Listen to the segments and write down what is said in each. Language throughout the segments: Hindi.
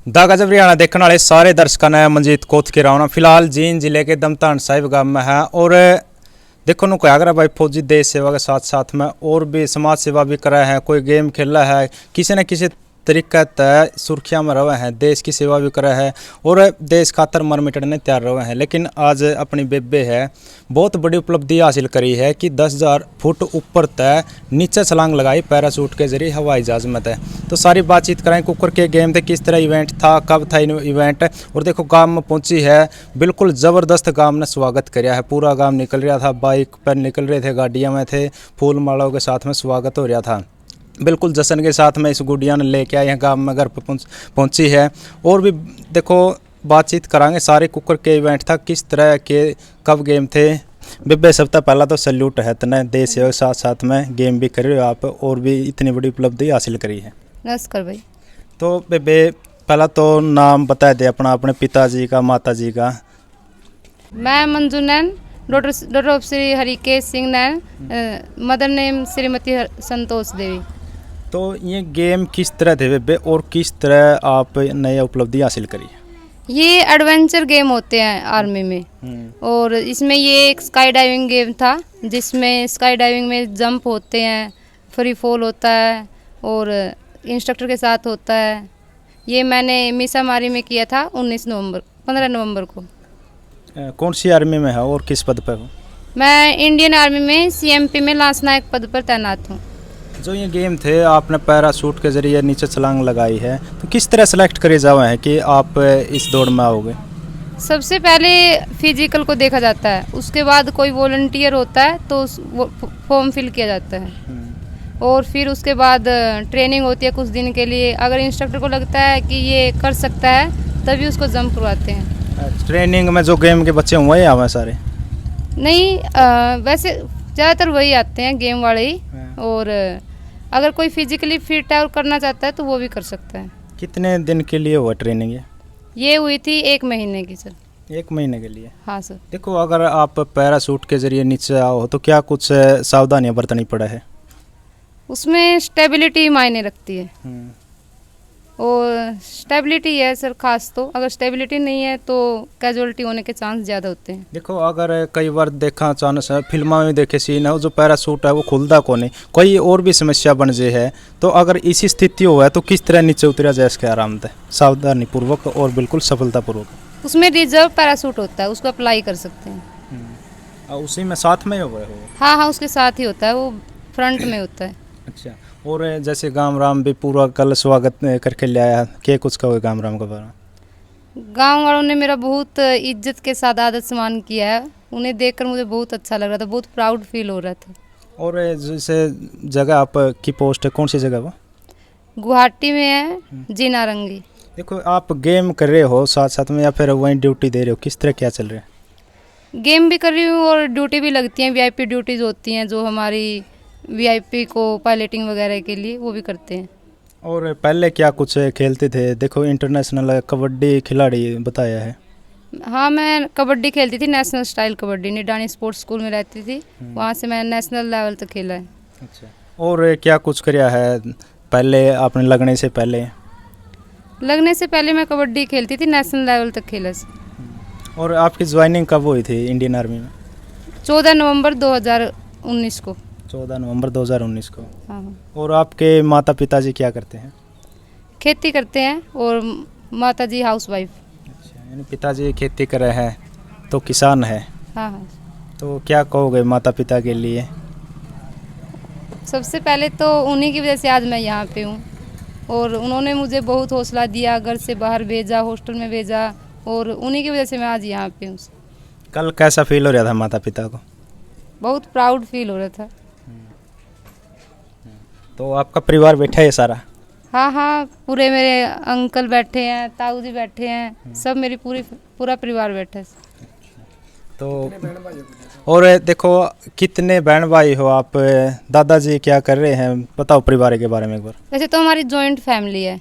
दा गजब हरियाणा देखने वाले सारे दर्शकों ने मनजीत कोत के रहा फिलहाल जींद जिले के दमतान साहिब गांव में है और देखो नु क्या करा भाई फौजी देश सेवा के साथ साथ में और भी समाज सेवा भी करा है, कोई गेम खेला है, किसी न किसी तरीका तय सुर्खिया में रहे हैं, देश की सेवा भी करा है और देश खातर मर मिटने तैयार रहे हैं। लेकिन आज अपनी बेबे है बहुत बड़ी उपलब्धि हासिल करी है कि 10,000 फुट ऊपर तय नीचे छलांग लगाई पैराशूट के जरिए हवाई जहाज में तय। तो सारी बातचीत करें कुकर के गेम थे, किस तरह इवेंट था, कब था इवेंट, और देखो गांव में पहुंची है बिल्कुल ज़बरदस्त गांव ने स्वागत किया है। पूरा गांव निकल रहा था, बाइक पर निकल रहे थे, गाड़ियाँ में थे, फूल मालाओं के साथ में स्वागत हो रहा था। बिल्कुल जश्न के साथ में इस गुड़िया ने लेके आए हैं गांव में, घर पर पहुंची है। और भी देखो बातचीत करांगे सारे कुकर के इवेंट था, किस तरह के कब गेम थे। बेबे सबसे पहला तो सैल्यूट है तने देश के साथ साथ में गेम भी कर रहे हो आप और भी इतनी बड़ी उपलब्धि हासिल करी है। नमस्कार भाई। तो बेबे पहला तो नाम बता दे अपना, अपने पिताजी का, माताजी का। मैं Manju Nain, daughter of Shri Harikesh Singh Nain, mother name Shrimati Santosh Devi. तो ये गेम किस तरह थे बेबे और किस तरह आप नई उपलब्धि हासिल करी? ये एडवेंचर गेम होते हैं आर्मी में और इसमें ये एक स्काई डाइविंग गेम था जिसमें स्काई डाइविंग में जंप होते हैं, फ्री फॉल होता है और इंस्ट्रक्टर के साथ होता है। ये मैंने मीसामारी में किया था 15 नवंबर को। कौन सी आर्मी में है और किस पद पर हो? मैं इंडियन आर्मी में CMP में लांस नायक पद पर तैनात हूँ। जो ये गेम थे आपने पैराशूट के जरिए नीचे छलांग लगाई है, तो किस तरह सेलेक्ट करे जावे हैं कि आप इस दौड़ में आओगे? सबसे पहले फिजिकल को देखा जाता है, उसके बाद कोई वॉलंटियर होता है तो फॉर्म फिल किया जाता है और फिर उसके बाद ट्रेनिंग होती है कुछ दिन के लिए। अगर इंस्ट्रक्टर को लगता है कि ये कर सकता है तभी उसको जंप करवाते हैं। ट्रेनिंग में जो गेम के बच्चे हुए आवे सारे? नहीं, वैसे ज़्यादातर वही आते हैं गेम वाले ही, और अगर कोई फिजिकली फिट है और करना चाहता है तो वो भी कर सकता है। कितने दिन के लिए हुआ ट्रेनिंग? ये हुई थी 1 महीने की सर। 1 महीने के लिए? हाँ सर। देखो अगर आप पैराशूट के जरिए नीचे आओ तो क्या कुछ सावधानियां बरतनी पड़ा है? उसमें स्टेबिलिटी मायने रखती है और स्टेबिलिटी है सर खास, तो अगर स्टेबिलिटी नहीं है तो कैजुअलिटी होने के चांस ज़्यादा होते हैं। देखो अगर कई बार देखा अचानक से फिल्मों में देखे सीन है, जो पैराशूट है वो खुलता को नहीं, कोई और भी समस्या बन जाए है, तो अगर इसी स्थिति हुआ है तो किस तरह नीचे उतरा जाए इसके आराम से सावधानी पूर्वक और बिल्कुल सफलतापूर्वक? उसमें रिजर्व पैराशूट होता है, उसको अप्लाई कर सकते हैं। उसी में साथ में हुआ है? हाँ, उसके साथ ही होता है, वो फ्रंट में होता है। अच्छा, और जैसे गांव राम भी पूरा कल स्वागत करके ले आया, क्या कुछ कहोगे गांव राम का बारे? गांव वालों ने मेरा बहुत इज्जत के साथ आदर सम्मान किया है, उन्हें देखकर मुझे बहुत अच्छा लग रहा था, बहुत प्राउड फील हो रहा था। और जैसे जगह आप की पोस्ट है, कौन सी जगह वो? गुवाहाटी में है, जीनारंगी। देखो आप गेम कर रहे हो साथ साथ में या फिर वहीं ड्यूटी दे रहे हो, किस तरह क्या चल रहा है? गेम भी कर रही हूँ और ड्यूटी भी लगती हैं, VIP ड्यूटीज़ होती हैं जो हमारी VIP को पायलटिंग वगैरह के लिए वो भी करते हैं। और पहले क्या कुछ खेलते थे? देखो इंटरनेशनल कबड्डी खिलाड़ी बताया है। हाँ, मैं कबड्डी खेलती थी, national style kabaddi, Nidani sports school में रहती थी, वहाँ से मैं नेशनल लेवल तक खेला है। अच्छा, और क्या कुछ किया है पहले आपने लगने से पहले? लगने से पहले मैं कबड्डी खेलती थी, नेशनल लेवल तक खेला। और आपकी ज्वाइनिंग कब हुई थी इंडियन आर्मी में? 14 नवंबर 2019 को। 14 नवंबर 2019 को। हाँ। और आपके माता पिताजी क्या करते हैं? खेती करते हैं और माताजी हाउसवाइफ। अच्छा, यानी पिताजी खेती कर रहे हैं तो किसान है। हाँ हाँ। तो क्या कहोगे माता पिता के लिए? सबसे पहले तो उन्हीं की वजह से आज मैं यहाँ पे हूँ और उन्होंने मुझे बहुत हौसला दिया, घर से बाहर भेजा, हॉस्टल में भेजा और उन्हीं की वजह से मैं आज यहाँ पे हूँ। कल कैसा फील हो रहा था माता पिता को? बहुत प्राउड फील हो रहा था। तो आपका परिवार बैठा है सारा? हाँ हाँ, पूरे मेरे अंकल बैठे हैं, ताऊ जी बैठे हैं, सब मेरी पूरा परिवार बैठा है। तो और देखो कितने बहन भाई हो आप? दादाजी क्या कर रहे हैं, बताओ परिवार के बारे में एक बार। वैसे तो हमारी जॉइंट फैमिली है।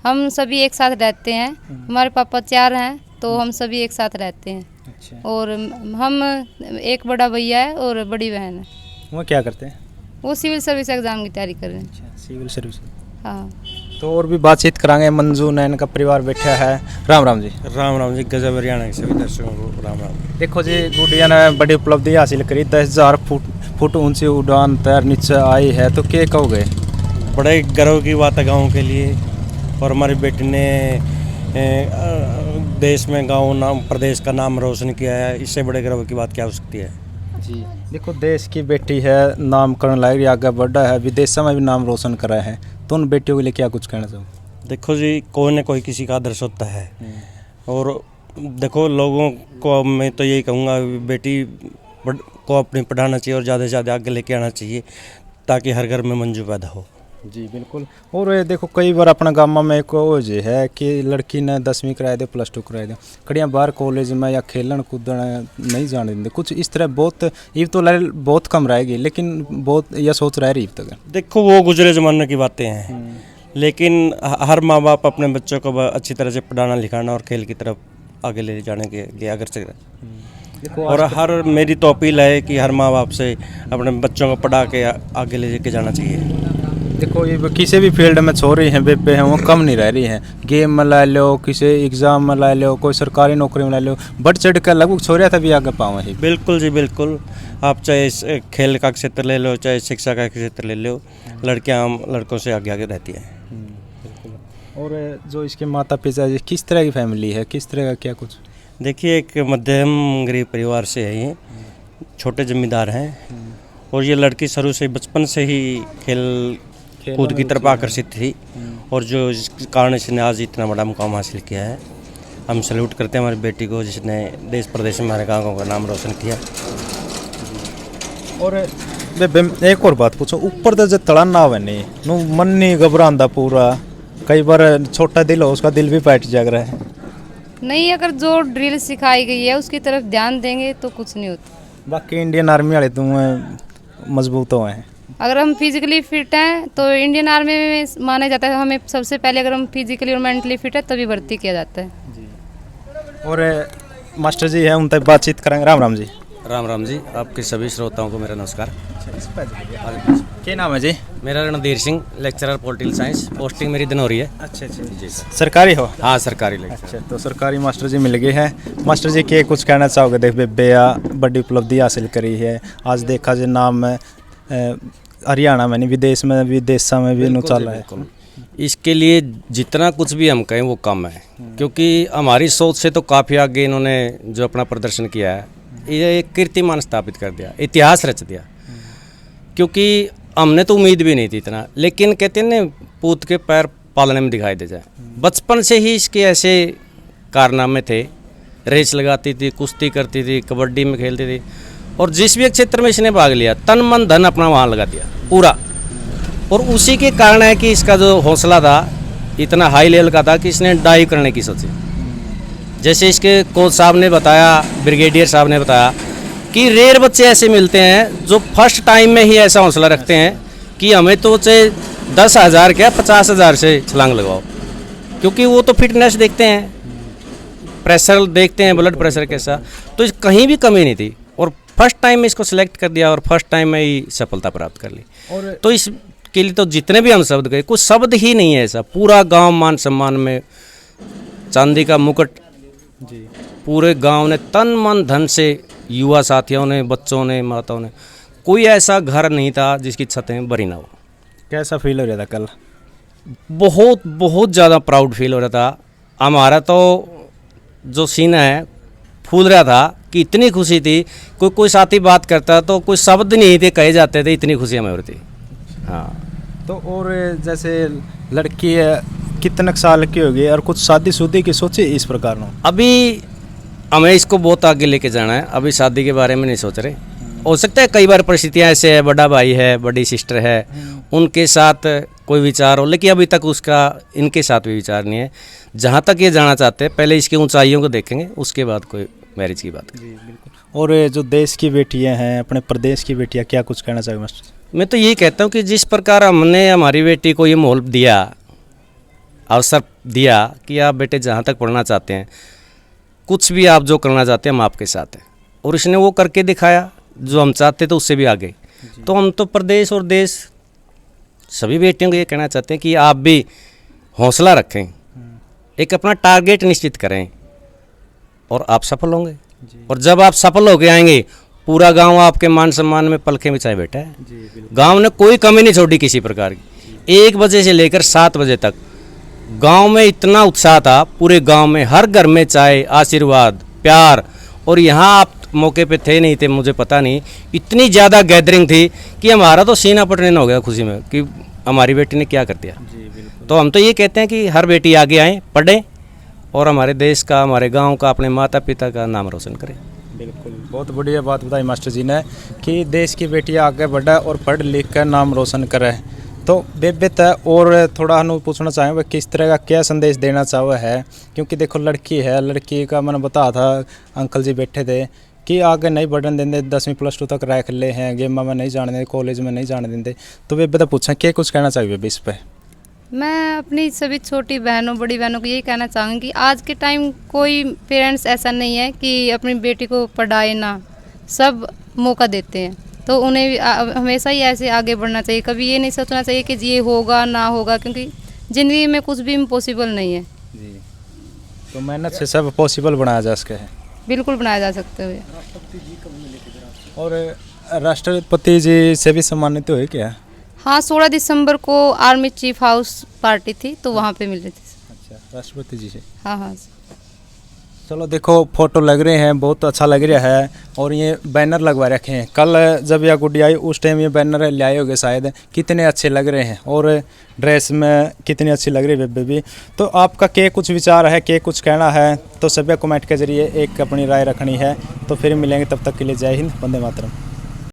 हम सभी एक साथ रहते हैं। हमारे पापा 4 हैं तो हम सभी एक साथ रहते हैं। अच्छा। और हम एक बड़ा भैया है और बड़ी बहन है। वो क्या करते हैं? वो सिविल सर्विस एग्ज़ाम की तैयारी कर रहे हैं। अच्छा, सिविल सर्विस। हाँ। तो और भी बातचीत करांगे। मंजू नैन का परिवार बैठा है। राम राम जी। राम राम जी। गजब हरियाणा के सभी दर्शकों को राम राम। देखो जी, गुड़िया ने बड़ी उपलब्धि हासिल करी। 10,000 फुट ऊंची उड़ान तैर नीचे आई है, तो क्या कहोगे? बड़े गर्व की बात है गाँव के लिए, और हमारी बेटी ने देश में गाँव नाम प्रदेश का नाम रोशन किया है। इससे बड़े गर्व की बात क्या हो सकती है जी। देखो, देश की बेटी है, नामकरण लायक आगे बढ़ा है, विदेशों में भी नाम रोशन करा है, तो उन बेटियों के लिए क्या कुछ कहना चाहो? देखो जी, कोई न कोई किसी का आदर्श होता है, और देखो लोगों को मैं तो यही कहूँगा, बेटी को अपनी पढ़ाना चाहिए और ज़्यादा से ज़्यादा आगे लेके आना चाहिए, ताकि हर घर में मंजू पैदा हो। जी बिल्कुल। और ये देखो, कई बार अपना गाँव में एक वो जो है कि लड़की ने 10वीं कराए दे, +2 कराए दे, कड़ियाँ बाहर कॉलेज में या खेलन कूदन नहीं जाने देंगे, कुछ इस तरह। बहुत ईव तो बहुत कम रहेगी, लेकिन बहुत यह सोच रहा है ईव तक। देखो, वो गुजरे ज़माने की बातें हैं, लेकिन हर माँ बाप अपने बच्चों को अच्छी तरह से पढ़ाना लिखाना और खेल की तरफ आगे ले जाने के लिए अग्रसर है। और हर मेरी तो अपील है कि हर माँ बाप से अपने बच्चों को पढ़ा के आगे ले के जाना चाहिए। देखो, ये किसी भी फील्ड में छोरी हैं, बेबे हैं, वो कम नहीं रह रही हैं। गेम में ला लो, किसी एग्ज़ाम में ला लो, कोई सरकारी नौकरी में ला लो, बढ़ चढ़ कर लगभग छोरिया था भी आगे पाँव है। बिल्कुल जी बिल्कुल। आप चाहे खेल का क्षेत्र ले लो, चाहे शिक्षा का क्षेत्र ले लो, लड़कियाँ लड़कों से आगे आगे रहती हैं। और जो इसके माता पिता जी, किस तरह की फैमिली है, किस तरह का क्या कुछ? देखिए, एक मध्यम गरीब परिवार से है ये, छोटे जमींदार हैं, और ये लड़की शुरू से बचपन से ही खेल कूद की तरफ आकर्षित थी, और जो इस कारण इसने आज इतना बड़ा मुकाम हासिल किया है। हम सैल्यूट करते हैं हमारी बेटी को, जिसने देश प्रदेश में हमारे गाँव का नाम रोशन किया। और एक और बात पूछो, ऊपर तो जो तड़ा ना हुआ नहीं, नो मन नहीं घबरांदा पूरा, कई बार छोटा दिल हो, उसका दिल भी पैट जाग रहा है। नहीं, अगर जो ड्रिल सिखाई गई है उसकी तरफ ध्यान देंगे तो कुछ नहीं होता। बाकी इंडियन आर्मी वाले तो मजबूत हो हैं। अगर हम फिजिकली फिट हैं तो इंडियन आर्मी में माना जाता है, हमें सबसे पहले अगर हम फिजिकली और मेंटली फिट है तभी भर्ती किया जाता है। और मास्टर जी हैं, उन तक बातचीत करेंगे। राम राम जी। राम राम जी। आपके सभी श्रोताओं को मेरा नमस्कार। क्या नाम है जी? मेरा Randhir Singh, lecturer political science, posting मेरी दिनौरी है। अच्छा जी सर। सरकारी हो? हाँ, सरकारी लेक्चर। अच्छा, तो सरकारी मास्टर जी मिल गए हैं। मास्टर जी के कुछ कहना चाहोगे? देख बेबे बड़ी उपलब्धि हासिल करी है, आज देखा जी नाम हरियाणा में नहीं, विदेश में, विदेशों में भी चल रहा है। इसके लिए जितना कुछ भी हम कहें वो कम है, क्योंकि हमारी सोच से तो काफ़ी आगे इन्होंने जो अपना प्रदर्शन किया है, ये एक कीर्तिमान स्थापित कर दिया, इतिहास रच दिया। क्योंकि हमने तो उम्मीद भी नहीं थी इतना, लेकिन कहते हैं ना, पूत के पैर पालने में दिखाई दे जाए। बचपन से ही इसके ऐसे कारनामे थे, रेस लगाती थी, कुश्ती करती थी, कबड्डी में खेलती थी, और जिस भी क्षेत्र में इसने भाग लिया, तन मन धन अपना वहाँ लगा दिया पूरा। और उसी के कारण है कि इसका जो हौसला था इतना हाई लेवल का था कि इसने डाइव करने की सोची। जैसे इसके कोच साहब ने बताया, ब्रिगेडियर साहब ने बताया कि रेयर बच्चे ऐसे मिलते हैं जो फर्स्ट टाइम में ही ऐसा हौसला रखते हैं कि हमें तो चाहे 10,000 क्या 50,000 से छलांग लगवाओ, क्योंकि वो तो फिटनेस देखते हैं, प्रेशर देखते हैं, ब्लड प्रेशर कैसा, तो कहीं भी कमी नहीं थी। और फर्स्ट टाइम में इसको सिलेक्ट कर दिया और फर्स्ट टाइम में ही सफलता प्राप्त कर ली। और तो इसके लिए तो जितने भी हम शब्द गए, कुछ शब्द ही नहीं है ऐसा। पूरा गांव मान सम्मान में, चांदी का मुकुट जी, पूरे गांव ने तन मन धन से, युवा साथियों ने, बच्चों ने, माताओं ने, कोई ऐसा घर नहीं था जिसकी छतें भरी ना हो। कैसा फील हो रहा था कल? बहुत बहुत ज़्यादा प्राउड फील हो रहा था। हमारा तो जो सीना है फूल रहा था कि इतनी खुशी थी, कोई साथी बात करता तो कोई शब्द नहीं थे कहे जाते थे, इतनी खुशी हमें हो रही थी। हाँ। तो और जैसे लड़की है, कितने साल की होगी और कुछ शादी की सोची इस प्रकार में? अभी हमें इसको बहुत आगे लेके जाना है, अभी शादी के बारे में नहीं सोच रहे। हो सकता है कई बार परिस्थितियाँ ऐसे है, बड़ा भाई है, बड़ी सिस्टर है, उनके साथ कोई विचार हो, लेकिन अभी तक उसका इनके साथ भी विचार नहीं है। जहाँ तक ये जाना चाहते हैं, पहले इसकी ऊंचाइयों को देखेंगे, उसके बाद कोई मैरिज की बात करेंगे। बिल्कुल। और जो देश की बेटियां हैं, अपने प्रदेश की बेटियां, क्या कुछ कहना चाहिए मास्टर? मैं तो यही कहता हूँ कि जिस प्रकार हमने हमारी बेटी को ये माहौल दिया, अवसर दिया कि आप बेटे जहाँ तक पढ़ना चाहते हैं, कुछ भी आप जो करना चाहते हैं हम आपके साथ हैं। और इसने वो करके दिखाया जो हम चाहते थे उससे भी आगे। तो हम तो प्रदेश और देश सभी बेटियों को ये कहना चाहते हैं कि आप भी हौसला रखें, एक अपना टारगेट निश्चित करें और आप सफल होंगे। और जब आप सफल होके आएंगे पूरा गांव आपके मान सम्मान में पलखें बिछाए बैठा है। गांव ने कोई कमी नहीं छोड़ी किसी प्रकार की। 1 बजे से लेकर 7 बजे तक गांव में इतना उत्साह था, पूरे गांव में हर घर में चाय, आशीर्वाद, प्यार। और यहाँ आप मौके पे थे नहीं थे मुझे पता नहीं, इतनी ज़्यादा गैदरिंग थी कि हमारा तो सीना पटने हो गया खुशी में कि हमारी बेटी ने क्या कर दिया। तो हम तो ये कहते हैं कि हर बेटी आगे आए, पढ़े और हमारे देश का, हमारे गांव का, अपने माता पिता का नाम रोशन करें। बिल्कुल, बहुत बढ़िया बात बताई मास्टर जी ने कि देश की बेटियां आगे बढ़े और पढ़ लिख कर नाम रोशन करे। तो बेबेत और थोड़ा हम पूछना चाहेंगे किस तरह का क्या संदेश देना चाहो है, क्योंकि देखो लड़की है, लड़की का मैंने बताया था, अंकल जी बैठे थे कि आगे नहीं बढ़ने देंगे, 10वीं +2 तक रख ले हैं, गेम में नहीं जाने देंगे, कॉलेज में नहीं जाने देंगे। तो बेबे तो पूछें क्या कुछ कहना चाहिए बेबे इस पर? मैं अपनी सभी छोटी बहनों, बड़ी बहनों को यही कहना चाहूँगी कि आज के टाइम कोई पेरेंट्स ऐसा नहीं है कि अपनी बेटी को पढ़ाए ना, सब मौका देते हैं। तो उन्हें भी हमेशा ही ऐसे आगे बढ़ना चाहिए, कभी ये नहीं सोचना चाहिए कि ये होगा ना होगा, क्योंकि ज़िंदगी में कुछ भी इम्पॉसिबल नहीं है जी। तो मेहनत से सब पॉसिबल बनाया जा सके है। बिल्कुल बनाया जा सकते हुए। और राष्ट्रपति जी से भी सम्मानित हुए क्या? हाँ, 16 दिसंबर को आर्मी चीफ हाउस पार्टी थी तो वहाँ पे मिले थे। अच्छा, राष्ट्रपति जी से। हाँ हाँ। चलो देखो फोटो लग रहे हैं, बहुत अच्छा लग रहा है। और ये बैनर लगवा रखे हैं, कल जब यह गुड्डी आई उस टाइम ये बैनर ले आए होगे शायद, कितने अच्छे लग रहे हैं और ड्रेस में कितनी अच्छी लग रही है बेबे भी। तो आपका क्या कुछ विचार है, क्या कुछ कहना है, तो सभी कमेंट के जरिए एक अपनी राय रखनी है। तो फिर मिलेंगे, तब तक के लिए जय हिंद, वंदे मातरम।